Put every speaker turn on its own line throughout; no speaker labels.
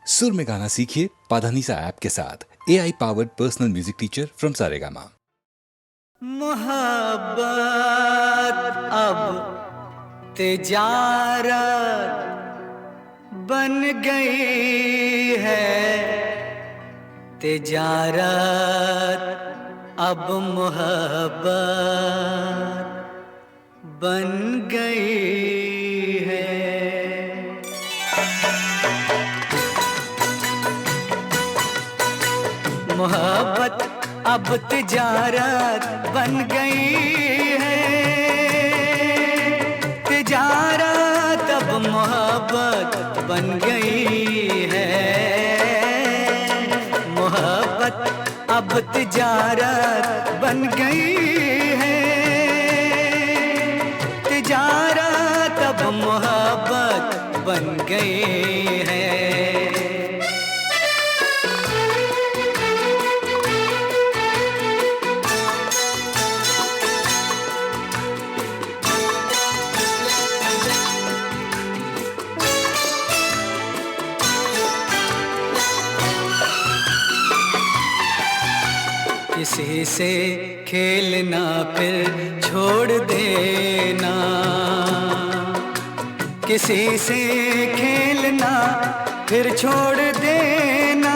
सुर में गाना सीखिए पाधानीसा ऐप के साथ। AI powered personal music teacher from Saregama.
मोहब्बत अब तिजारत बन गई है, तिजारत अब मोहब्बत बन गई है। मोहब्बत अब तिजारत बन गई है, तिजारत अब मोहब्बत बन गई है। मोहब्बत अब तिजारत बन गई है, तिजारत अब मोहब्बत बन गई है। किसी से खेलना फिर छोड़ देना, किसी से खेलना फिर छोड़ देना,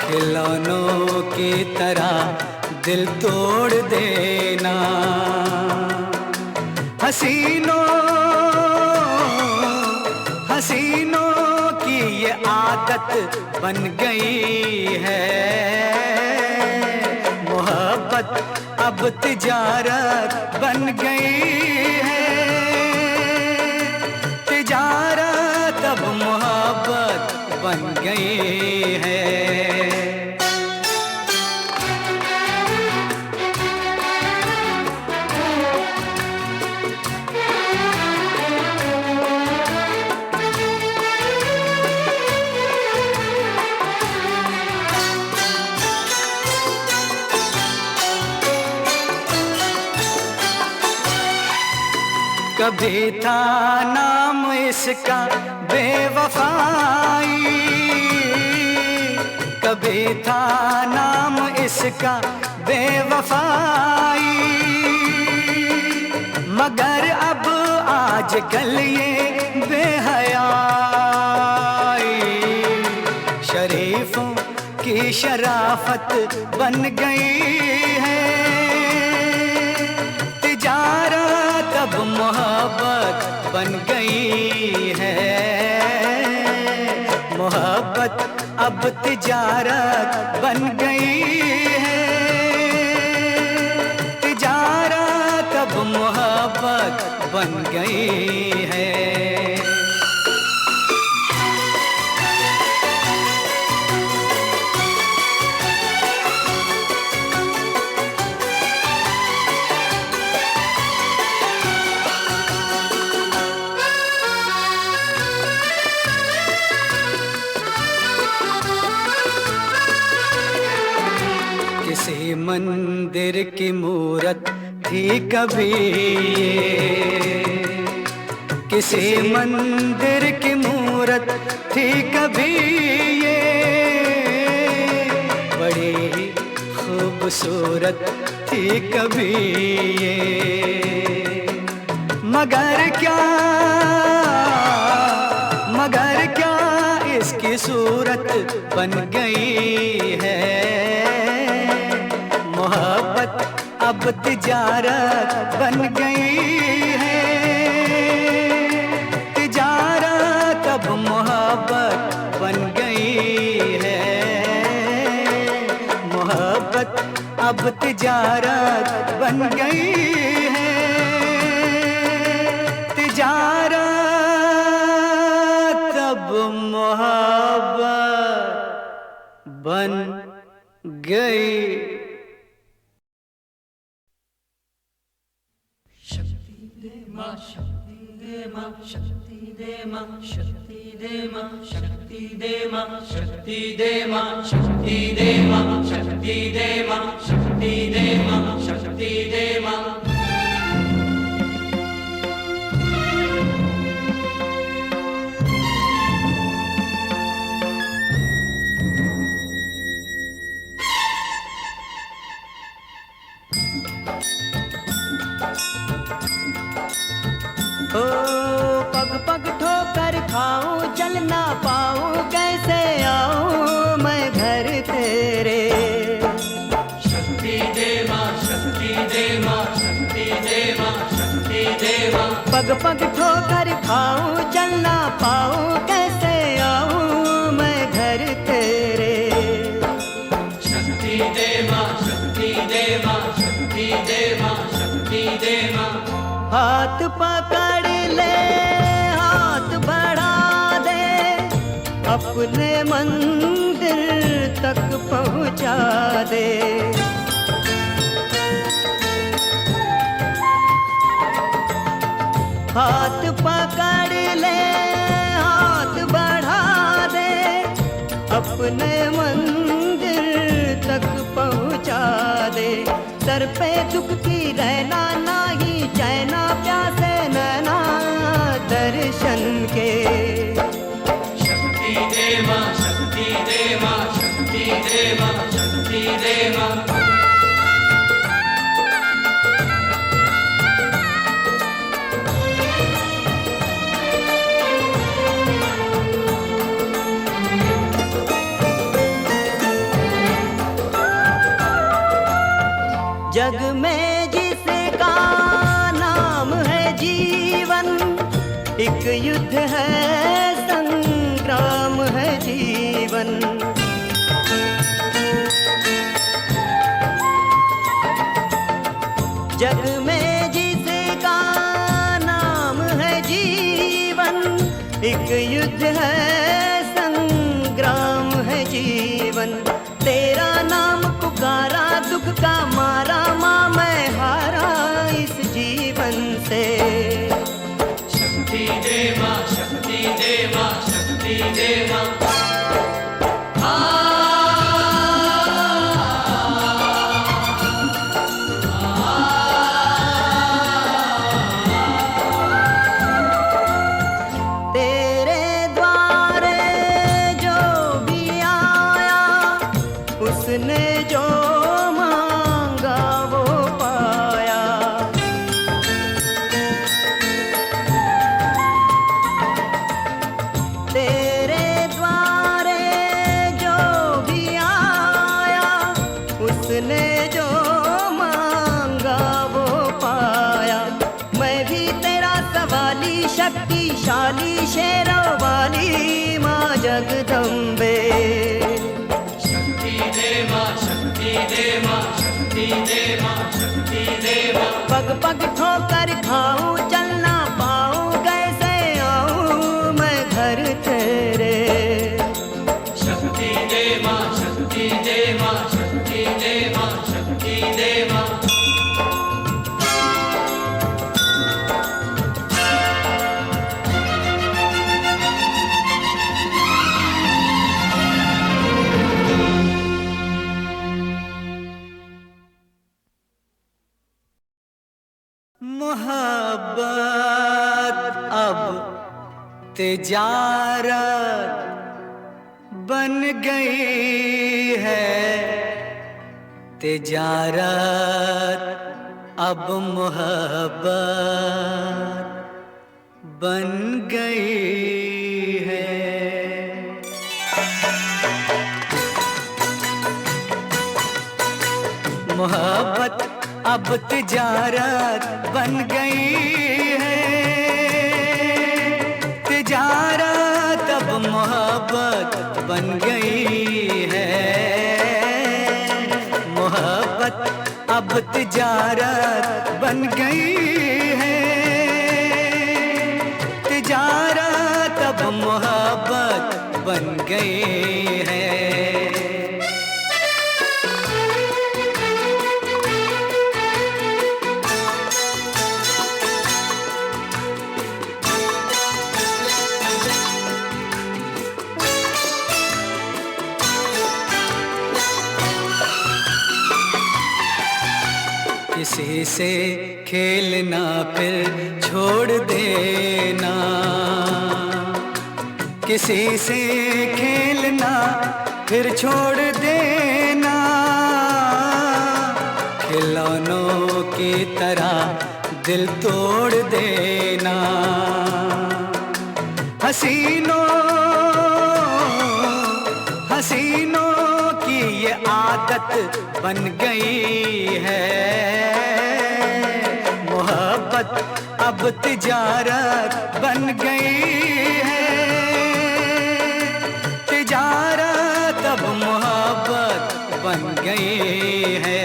खिलौनों की तरह दिल तोड़ देना। हसीनों की ये आदत बन गई है। मोहब्बत अब तिजारत बन गई है, तिजारत अब मोहब्बत बन गई है। कभी था नाम इसका बेवफाई, कभी था नाम इसका बेवफाई, मगर अब आजकल ये बेहयाई शरीफों की शराफत बन गई है। तिजारत अब मोहब्बत बन गई है, मोहब्बत अब तिजारत बन गई है, तिजारत अब मोहब्बत बन गई है। किसी मंदिर की मूरत थी कभी ये, किसी मंदिर की मूरत थी कभी ये, बड़ी ही खूबसूरत थी कभी ये, मगर क्या इसकी सूरत बन गई है। मोहब्बत अब तिजारत बन गई है, तिजारत अब मोहब्बत बन गई है। मोहब्बत अब तिजारत बन गई है, तिजारत अब मोहब्बत बन गई।
शक्ति दे मां, शक्ति दे मां, शक्ति दे मां, शक्ति दे मां, शक्ति दे मां, शक्ति दे मां, शक्ति दे मां, शक्ति दे मां, शक्ति दे मां।
पग पग ठोकर खाऊं, चल ना पाऊं, कैसे आऊं मैं घर तेरे।
शक्ति दे मां, शक्ति दे मां, शक्ति दे मां, शक्ति दे मां।
हाथ पकड़ ले, हाथ बढ़ा दे, अपने मंदिर तक पहुंचा दे। हाथ पकड़ ले, हाथ बढ़ा दे, अपने मंदिर तक पहुंचा दे। सर पे दुख की रहना नाही, चैना प्यासे नैना दर्शन के।
शक्ति दे मां, शक्ति दे मां, शक्ति दे मां, शक्ति दे मां।
जग में जिसका नाम है जीवन, एक युद्ध है, संग्राम है जीवन। जग में जिसका नाम है जीवन, एक युद्ध है, संग्राम है जीवन। तेरा नाम पुकारा, दुख का मारा, माँ मैं हारा इस जीवन से।
शक्ति दे मां, शक्ति दे मां, शक्ति दे मां।
तेरे द्वारे जो भी आया, उसने जो मांगा वो पाया। तेरे द्वारे जो भी आया, उसने जो मांगा वो पाया। मैं भी तेरा सवाली, शक्तिशाली, शेरों वाली माँ जगदम्बे।
शक्ति दे मां, शक्ति दे मां, शक्ति दे मां, शक्ति दे मां।
पग पग ठोकर खाऊं, चल ना पाऊं, कैसे आऊं मैं घर तेरे।
शक्ति दे मां, शक्ति दे मां, शक्ति दे मां, शक्ति दे मां।
मोहब्बत अब तिजारत बन गई है, तिजारत अब मोहब्बत बन गई है। मोहब्बत अब तिजारत बन गई है, तिजारत अब मोहब्बत बन गई है। मोहब्बत अब तिजारत बन गई है, तिजारत अब मोहब्बत बन गई है। किसी से खेलना फिर छोड़ देना, किसी से खेलना फिर छोड़ देना। खिलौनों की तरह दिल तोड़ देना। हसीनों की ये आदत बन गई है। मोहब्बत अब तिजारत बन गई है, तिजारत अब मोहब्बत बन गई है।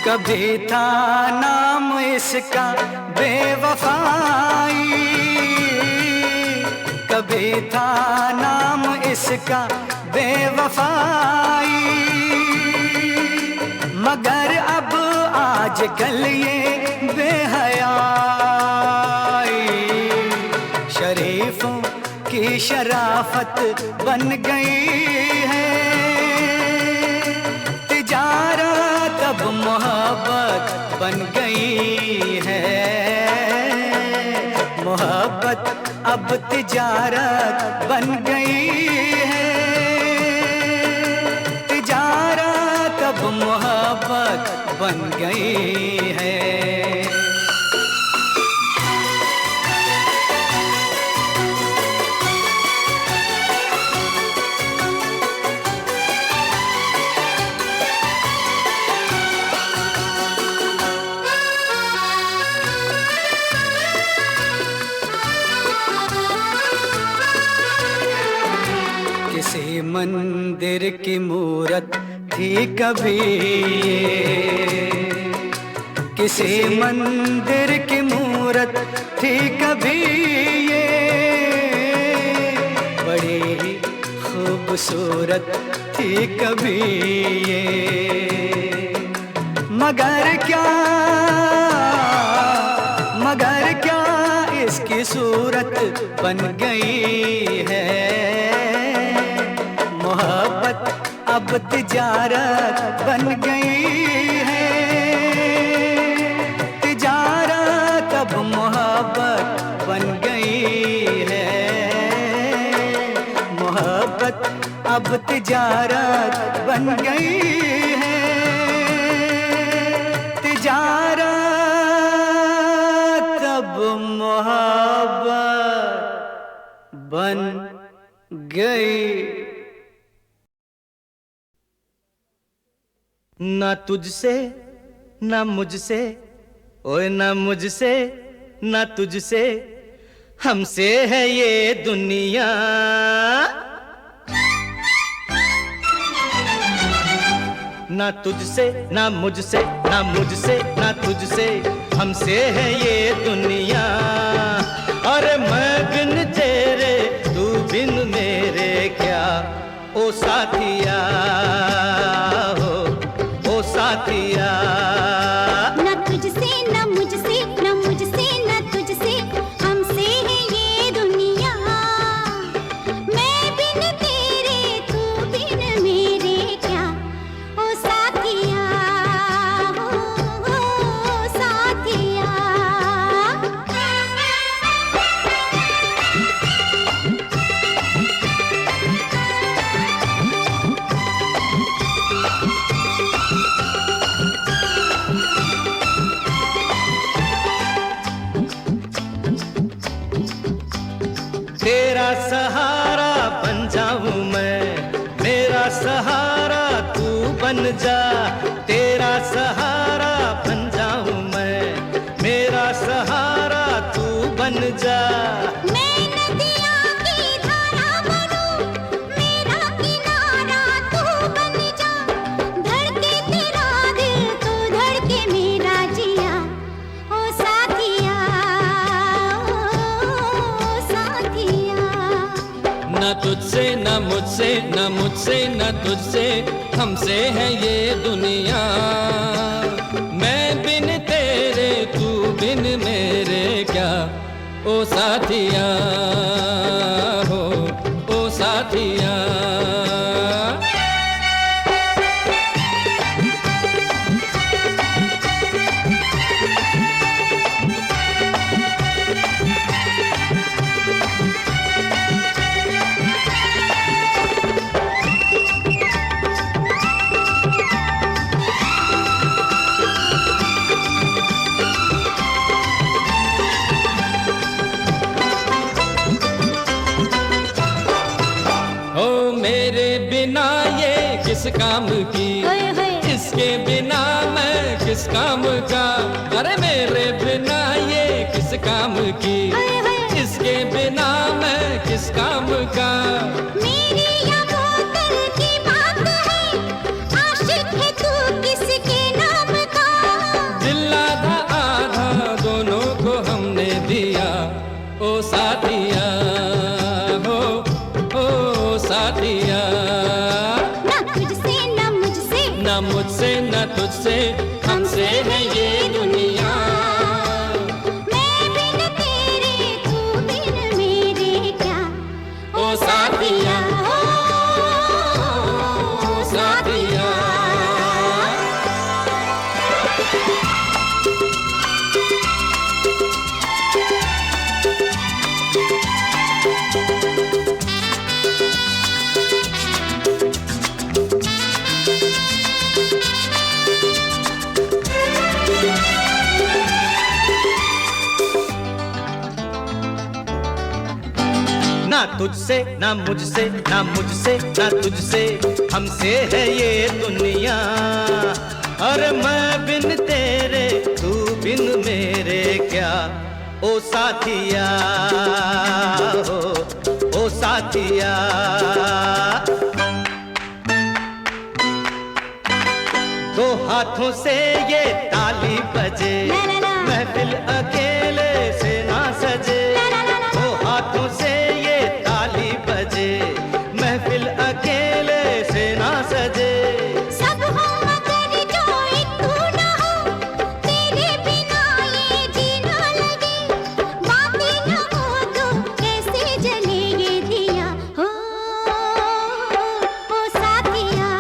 कभी था नाम इसका बेवफाई, कभी था नाम इसका बेवफाई, मगर अब आजकल ये बेहयाई शरीफों की शराफत बन गई है, तिजारत अब मोहब्बत बन गई है, मोहब्बत अब तिजारत बन गई है, तिजारत अब मोहब्बत बन गई है। किसी मंदिर की मूरत थी कभी ये, किसी मंदिर की मूरत थी कभी ये, बड़ी ही खूबसूरत थी कभी ये, मगर क्या इसकी सूरत बन गई है, मोहब्बत अब तिजारत बन गई है, तिजारत अब मोहब्बत बन गई है, मोहब्बत अब तिजारत बन गई है, तिजारत अब मोहब्बत बन गई। ना तुझसे ना मुझसे, ओए ना मुझसे ना तुझसे, हमसे है ये दुनिया, ना तुझसे ना मुझसे ना मुझसे ना तुझसे, हमसे है ये दुनिया, अरे मैं बिन तेरे तू बिन मेरे क्या ओ साथिया, साथिया।
ना तुझसे ना मुझसे ना मुझसे ना तुझसे, हमसे है ये दुनिया, मैं बिन तेरे तू बिन मेरे क्या ओ साथिया, ओ साथिया।
तेरा सहारा बन जाऊं मैं, मेरा सहारा तू बन जा, तेरा सहारा बन जाऊं मैं, मेरा सहारा तू बन जा।
मैं नदिया की धारा बनूं, मेरा किनारा तू बन जा, धड़के तेरा दिल तू धड़के मेरा जिया, ओ साथिया, ओ साथिया।
न तुझसे न मुझसे न मुझसे न तुझसे, हमसे है ये दुनिया, मैं बिन तेरे तू बिन मेरे क्या ओ साथिया, हो ओ साथिया। किस काम की, इसके बिना मैं किस काम का, अरे मेरे बिना ये किस काम की, इसके बिना मैं किस काम का।
मेरी या बोतल की बात है, आशिक है तू किसके नाम का।
दिल आधा आधा दोनों को हमने दिया, ओ साथिया हो, ओ साथिया।
ना तुझसे ना मुझसे,
ना मुझसे ना तुझसे, हमसे है ये दुनिया।
मैं बिन तेरे तू बिन मेरे क्या,
ओ साथिया,
ओ साथिया।
ना तुझसे ना मुझसे, ना मुझसे ना तुझसे, हमसे है ये दुनिया। और मैं बिन तेरे तू बिन मेरे क्या, ओ साथिया हो, ओ साथिया। दो हाथों से ये ताली बजे,
ला ला ला।
महफिल अकेले से ना सजे।
ला ला ला ला।
दो हाथों से ये ताली बजे, महफिल अकेले से ना सजे।
सब हो मगर जो एक तू ना हो, तेरे बिना ये जीना लगे। बातें न हो तो कैसे जले ये दिया, हो साथिया,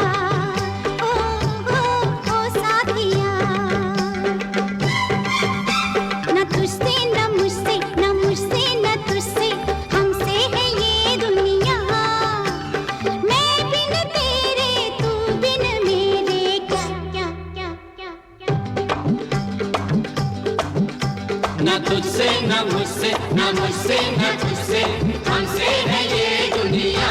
ओ साथिया। ना तुझसे ना मुझसे, ना मुझसे ना तुझसे, हमसे है ये दुनिया। मैं बिन तेरे तू बिन मेरे क्या, क्या क्या क्या क्या।
ना तुझसे ना मुझसे, ना मुझसे ना तुझसे, हमसे है ये दुनिया।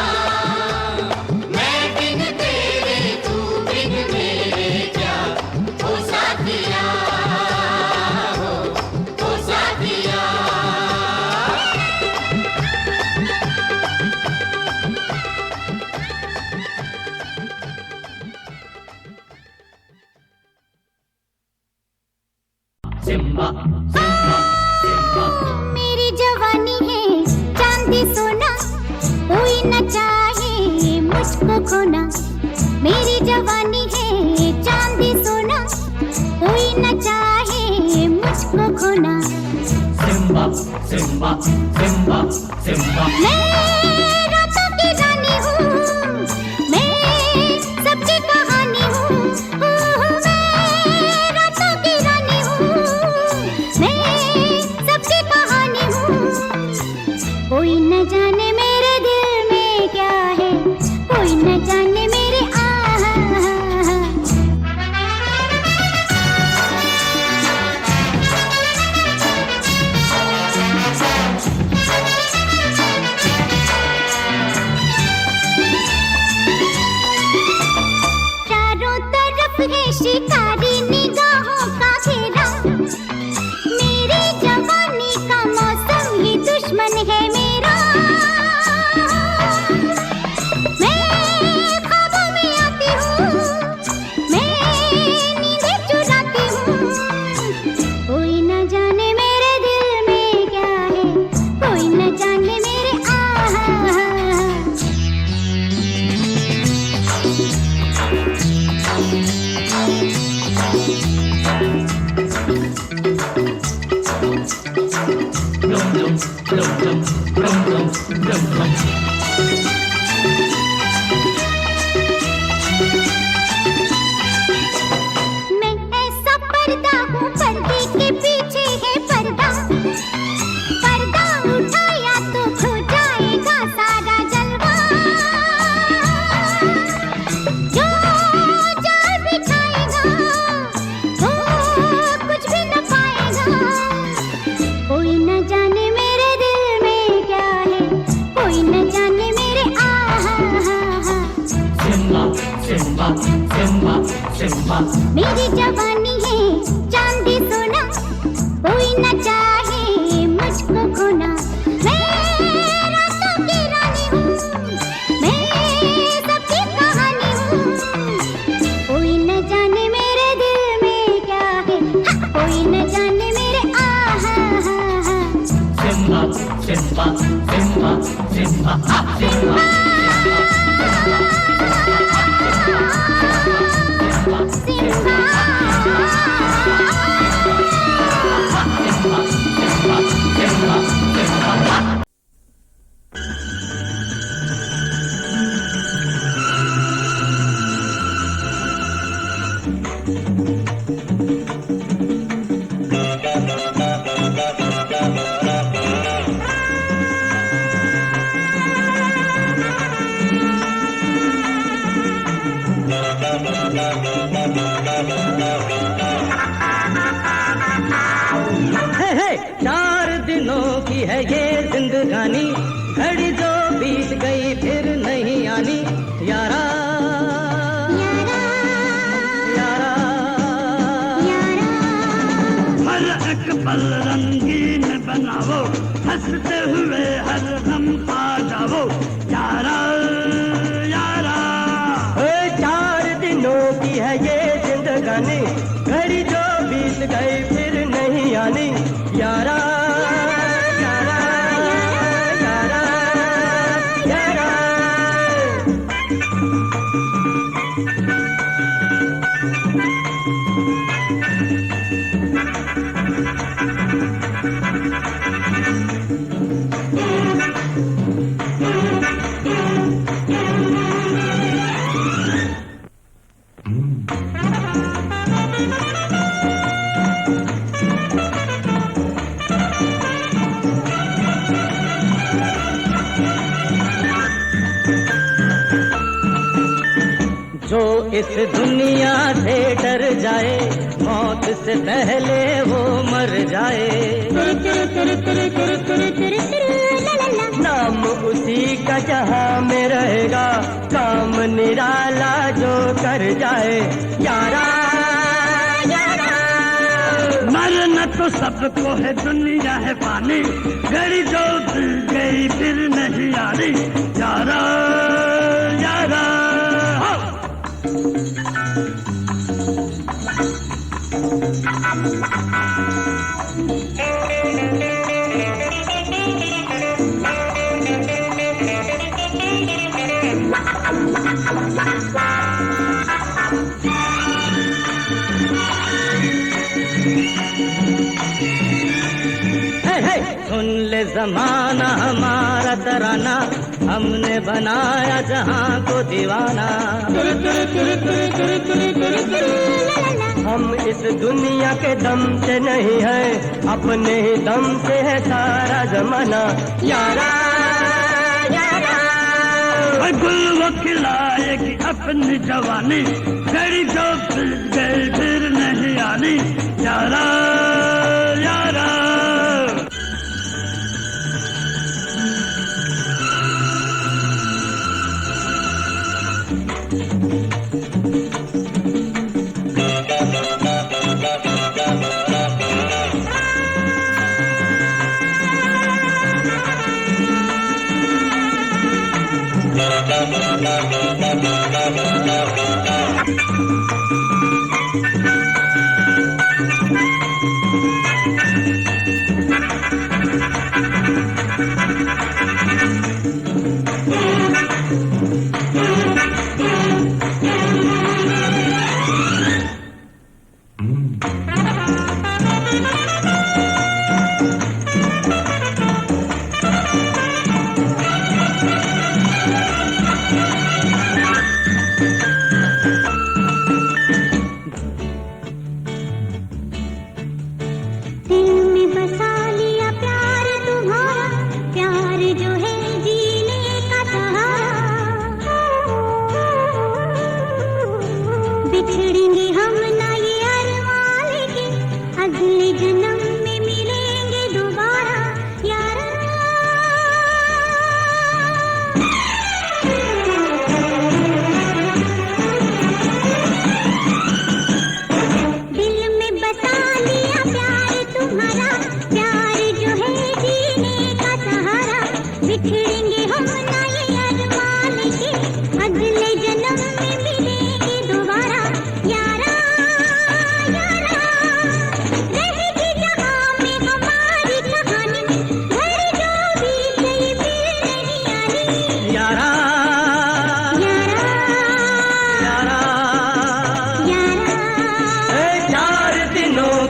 मैं बिन तेरे तू बिन मेरे क्या, ओ साथिया हो, ओ साथिया। सिम्बा सिम्बा सिम्बा,
मेरी जवानी है चांदी सोना, कोई न चाहे मुझको खोना। मेरी जवानी है चांदी सोना, कोई न चाहे मुझको खोना।
Simba Simba Simba Simba.
मैं रातों की रानी हूँ, मैं सबकी कहानी हूँ। मैं रातों की रानी हूँ, मैं सबकी कहानी हूँ। कोई न जाने मेरे दिल में क्या है, कोई न जाने मेरे आहा। चारों तरफ है शिकारी निगाहों का घेरा, मेरी जवानी का मौसम ही दुश्मन है मेरा। मैं ख्वाबों में आती हूँ, मैं नींदें चुराती हूँ। कोई न जाने मेरे दिल में क्या है, कोई न जाने मेरे आहा।
Blum blum blum blum blum blum blum blum।
मैं ऐसा पर्दा हूँ, पर्दे के पीछे है पर्दा। पर्दा उठाया तो खो जाएगा सारा जलवा। जो जाल बिछाएगा वो कुछ भी न पाएगा। कोई न जाने मेरे दिल में क्या है, कोई न जाने मेरे आहा।
सिम्बा सिम्बा
मेरी जवानी है चांदी सोना, कोई न चाहे मुझको खोना। मैं रातों की रानी हूँ, मैं सबकी कहानी हूँ। कोई न जाने मेरे दिल में क्या है, हाँ, कोई न जाने मेरे आहा हा हा।
Simba Simba Simba Simba Simba
है 4 दिनों की है ये जिंदगानी, घड़ी जो बीत गई फिर नहीं आनी। यारा यारा
हर एक पल रंगीन बनाओ, हंसते हुए हर गम पा जाओ। यारा यारा
4 दिनों की है ये जिंदगानी, घड़ी जो बीत गई फिर नहीं आनी। यारा यारा यारा यारा जो इस दुनिया से डर जाए, मौत से पहले वो मर जाए। नाम उसी का जहां में रहेगा, काम निराला जो कर जाए। यारा यारा
मरना तो सबको है, दुनिया है पानी, घड़ी जो बीत गई फिर नहीं आनी। यारा यारा
सुन ले जमाना हमारा तराना, हमने बनाया जहां को दीवाना। हम इस दुनिया के दम से नहीं है, अपने ही दम से है सारा जमाना। यारा यारा
गुल वो खिलाएगी अपनी जवानी, घड़ी जो बीत गई फिर नहीं आनी। यारा यारा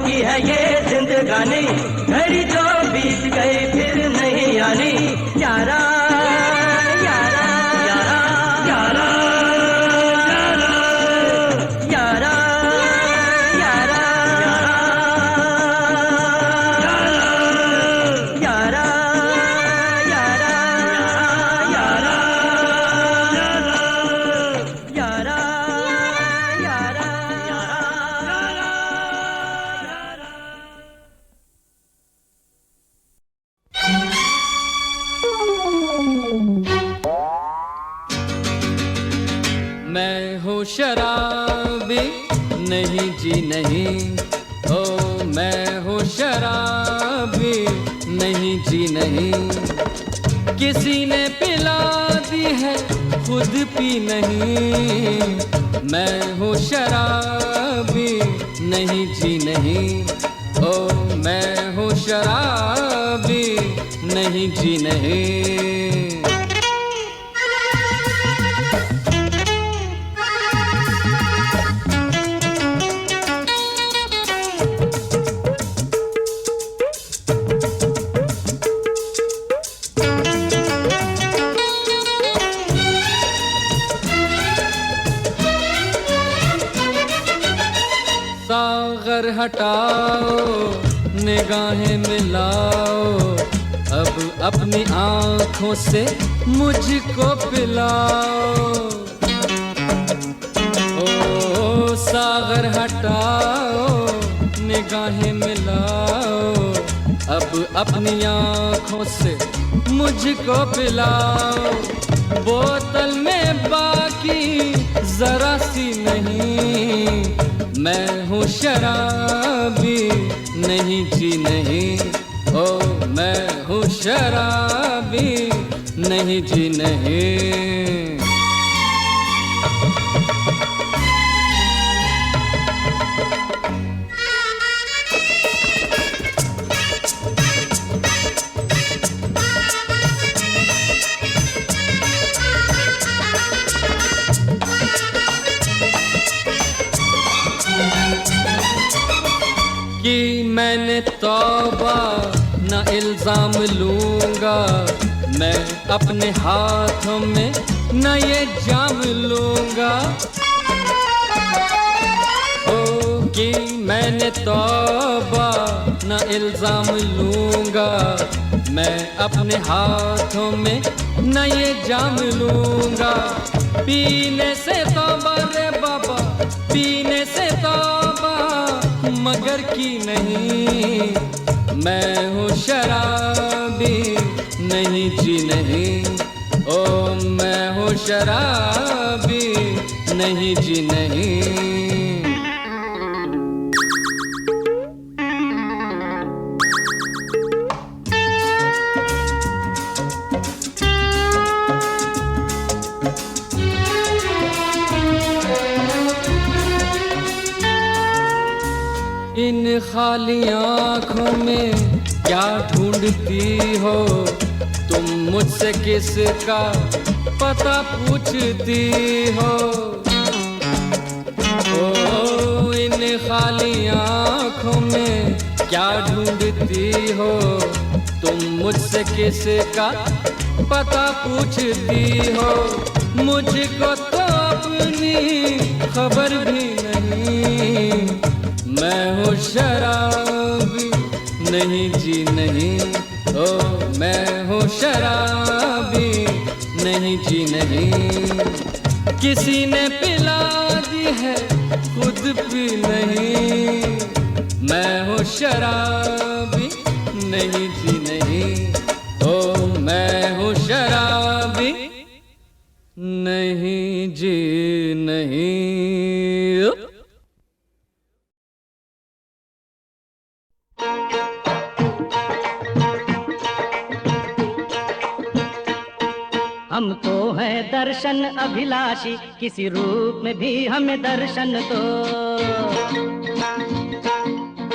की है ये जिंदगानी, घड़ी जो बीत गई फिर नहीं आनी। यारा यारा यारा यारा यारा यारा यारा यारा यारा यारा यारा
मैं हूँ शराबी नहीं जी नहीं, ओ मैं हूँ शराबी नहीं जी नहीं। किसी ने पिला दी है खुद पी नहीं, मैं हूँ शराबी नहीं जी नहीं, ओ मैं हूँ शराबी नहीं जी नहीं। सागर हटाओ निगाहें मिलाओ, अब अपनी आँखों से मुझको पिलाओ। ओ सागर हटाओ निगाहें मिलाओ, अब अपनी आँखों से मुझको पिलाओ। बोतल में बाकी जरा सी नहीं, मैं हूँ शराबी नहीं जी नहीं, ओ मैं हूँ शराबी नहीं जी नहीं। कि मैंने तौबा न इल्जाम लूंगा, मैं अपने हाथों में न ये जाम लूंगा। ओ कि मैंने तौबा न इल्जाम लूंगा, मैं अपने हाथों में न ये जाम लूंगा। पीने से तौबा रे बाबा, पीने से तौबा मगर की नहीं, मैं हूँ शराबी नहीं जी नहीं, ओ मैं हूँ शराबी नहीं जी नहीं। इन खाली आँखों में क्या ढूंढती हो तुम, मुझसे किसका पता पूछती हो। ओ इन खाली आँखों में क्या ढूंढती हो तुम, मुझसे किसका पता पूछती हो। मुझको तो अपनी खबर भी नहीं, मैं हूँ शराबी नहीं जी नहीं, ओ मैं हूँ शराबी नहीं जी नहीं। किसी ने पिला दी है खुद पी नहीं, मैं हूँ शराबी नहीं जी नहीं, ओ मैं हूँ शराबी नहीं जी नहीं।
हम तो हैं दर्शन अभिलाषी, किसी रूप में भी हमें दर्शन दो।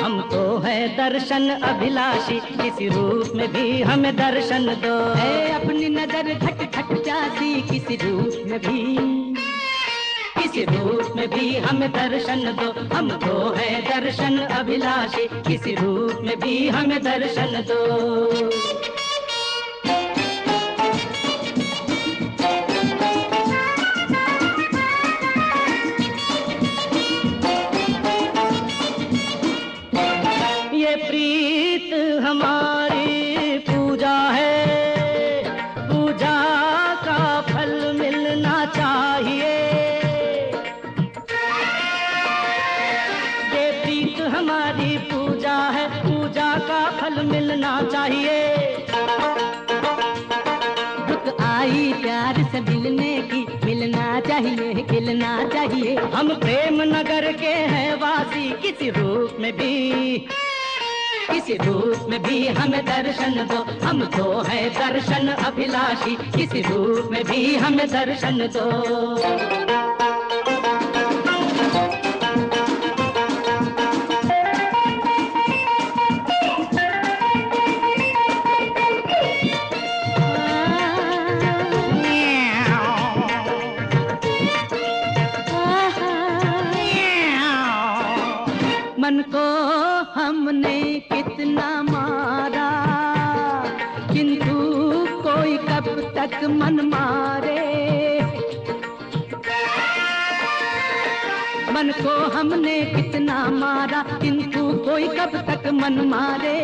हम तो हैं दर्शन अभिलाषी, किसी रूप में भी हमें दर्शन दो। है अपनी नजर खट खट जाती, किसी रूप में भी
किसी रूप में भी हमें दर्शन दो, हम तो है दर्शन अभिलाषी, किसी रूप में भी हमें दर्शन दो। ये प्रीत हमारी पूजा है, पूजा का फल मिलना चाहिए। ये प्रीत हमारी पूजा है, पूजा का फल मिलना चाहिए। रुक आई प्यार से मिलने की, मिलना चाहिए, खिलना चाहिए। हम प्रेम नगर के हैं वासी, किसी रूप में भी, किसी रूप में भी हमें दर्शन दो, हम तो है दर्शन अभिलाषी, किसी रूप में भी हमें दर्शन दो। मन को हमने कितना मारा, किंतु कोई कब तक मन मारे। मन को हमने कितना मारा, किंतु कोई कब तक मन मारे।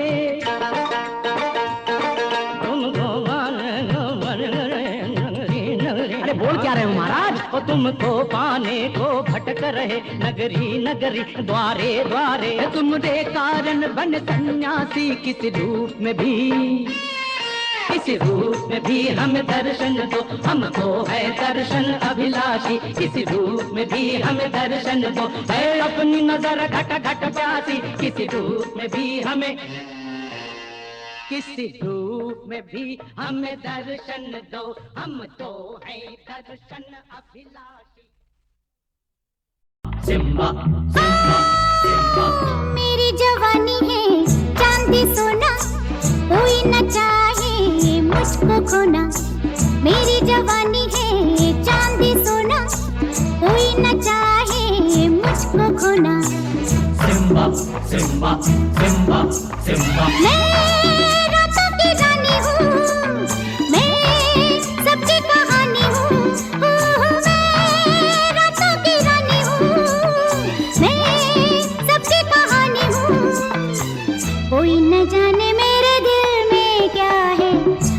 अरे बोल क्या रहे हो महाराज? ओ तुमको पाने को भटक रहे नगरी नगरी, द्वारे द्वारे। तुम्हारे कारण बन सन्यासी, किसी रूप में भी, किसी रूप में भी हमें दर्शन दो, हम तो है दर्शन अभिलाषी, किसी रूप में भी हमें दर्शन दो। है अपनी नजर घट घट प्यासी, किसी रूप में भी हमें, किसी रूप में भी हमें दर्शन दो, हम तो है दर्शन अभिलाषी। सिम्बा सिम्बा सिम्बा।
मेरी जवानी है चांदी सोना, कोई न चाहे मुझको खोना। मेरी जवानी है चांदी सोना, कोई न चाहे मुझको खोना।
Simba Simba Simba Simba.
मैं रातों की रानी हूँ, मैं सबकी कहानी हूँ। मैं रातों की रानी हूँ, मैं सबकी कहानी हूँ। कोई न जाने मेरे दिल में क्या है,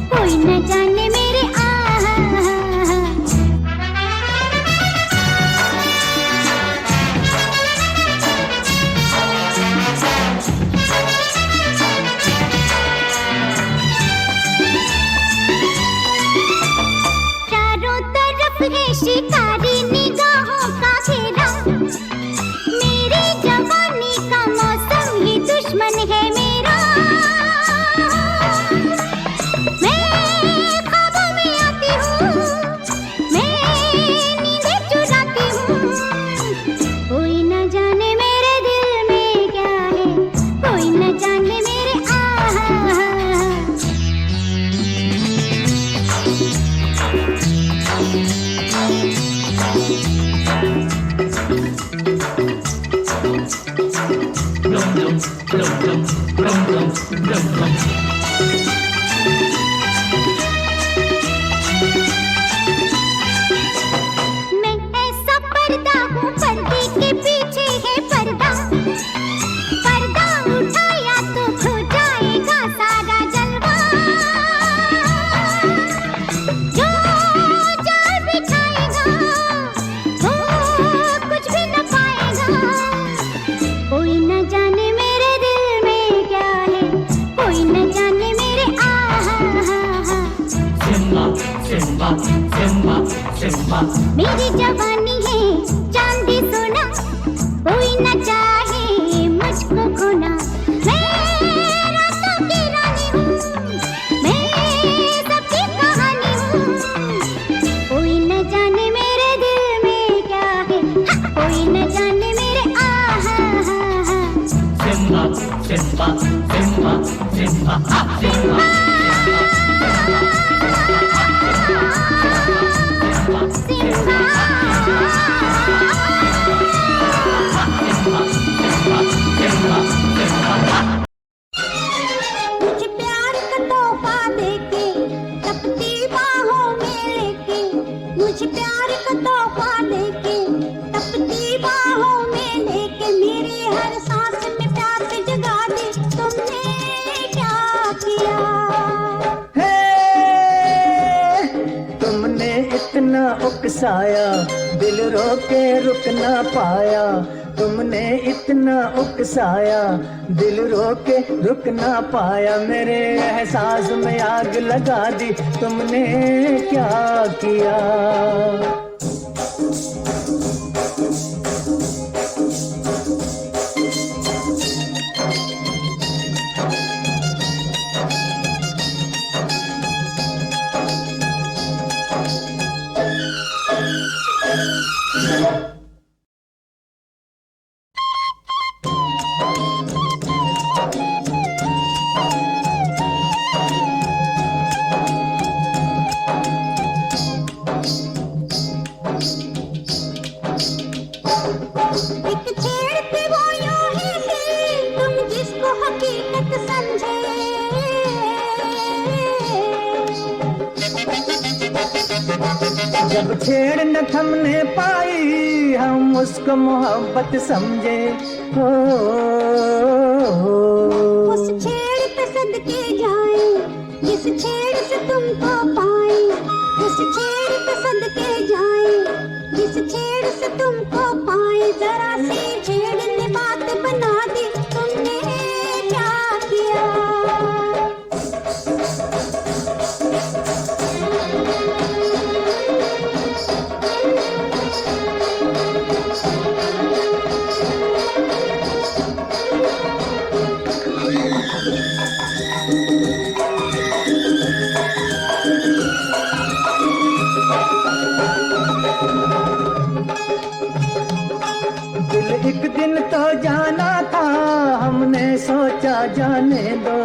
कोई न जाने मेरे शिकारी निगाहों का घेरा। मेरी जवानी का मौसम ही दुश्मन है मेरा। मैं ख्वाबों में आती हूँ, मैं नींदें चुराती हूँ। कोई न जाने मेरे दिल में क्या है, कोई न जाने मेरे मैं ऐसा पर्दा हूँ, पर्दे के पीछे है पर्दा। पर्दा उठाया तो खो जाएगा सारा जलवा। जो जाल बिछाएगा वो कुछ भी न पाएगा। कोई न जाने मेरे दिल में क्या है, कोई न जाने मेरे
सिम्बा सिम्बा सिम्बा सिम्बा।
मेरी जवानी है चांदी सोना, कोई न चाहे मुझको खोना। मैं रातों की रानी हूँ, मैं सबकी कहानी हूँ। कोई न जाने मेरे दिल में क्या है, कोई न जाने मेरे
Simba Simba Simba Simba Simba.
Simba. दी, तुमने क्या किया?
हे तुमने इतना उकसाया, दिल रोके रुक ना पाया। तुमने इतना उकसाया, दिल रोके रुक ना पाया। मेरे एहसास में आग लगा दी, तुमने क्या किया?
एक छेड़ती वो यूं ही थी, तुम जिसको हकीकत समझे।
जब छेड़ न थमने पाई, हम उसको मोहब्बत समझे। हो
उस छेड़ पे सदके जाए, जिस छेड़ से तुमको पाए। उस छेड़ पे सदके जाए, जिस छेड़ से तुमको पाए। जरा सी छेड़ ने बात बना दी, तुमने क्या किया?
दिल एक दिन तो जाना था, हमने सोचा जाने दो।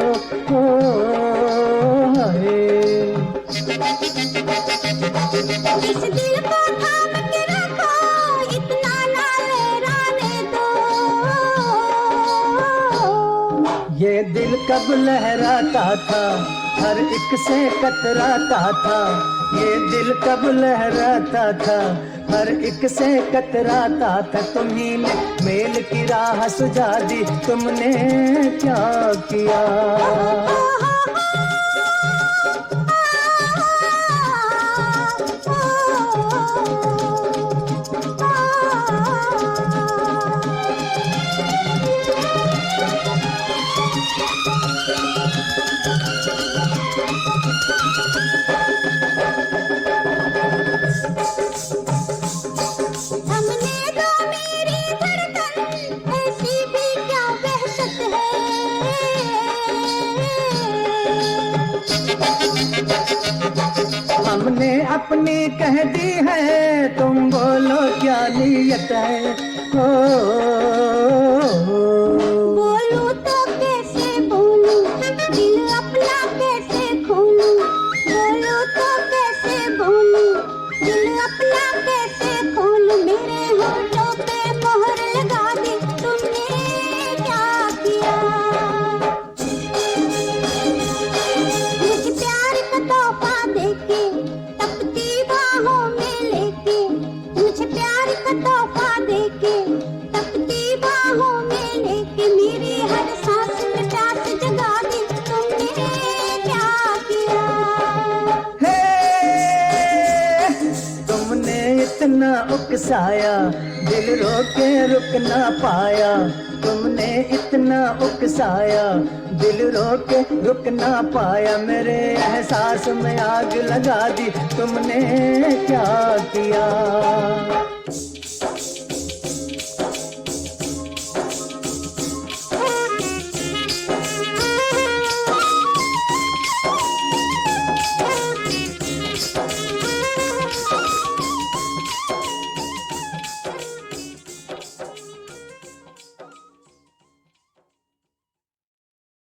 हो
इस दिल को थाम के रखो, इतना ना लहराने दो।
ये दिल कब लहराता था, हर एक से कतराता था। ये दिल कब लहराता था, हर एक से कतराता था। तुम्ही ने मेल की राह सुझा दी, तुमने क्या किया?
हमने तो मेरी धड़कन, ऐसी भी क्या वहशत है।
हमने अपनी कह दी है, तुम बोलो क्या नीयत है। हो
बोलूं तो कैसे बोलूं, दिल अपना कैसे खोलूं। बोलूं तो कैसे बोलूं, दिल अपना कैसे खोलूं। मेरे होठों पे मोहर लगा दी, तुमने क्या किया? मुझे प्यार का तोहफा देके, तपती बाहों में लेके। मुझे प्यार का तोहफा देके, तपती बाहों में लेके। मेरी हर सांस में प्यास जगा दी, तुमने क्या किया?
हे तुमने इतना उकसाया, दिल रोके रुक ना पाया। तुमने इतना उकसाया, दिल रोके रुक ना पाया। मेरे एहसास में आग लगा दी, तुमने क्या किया?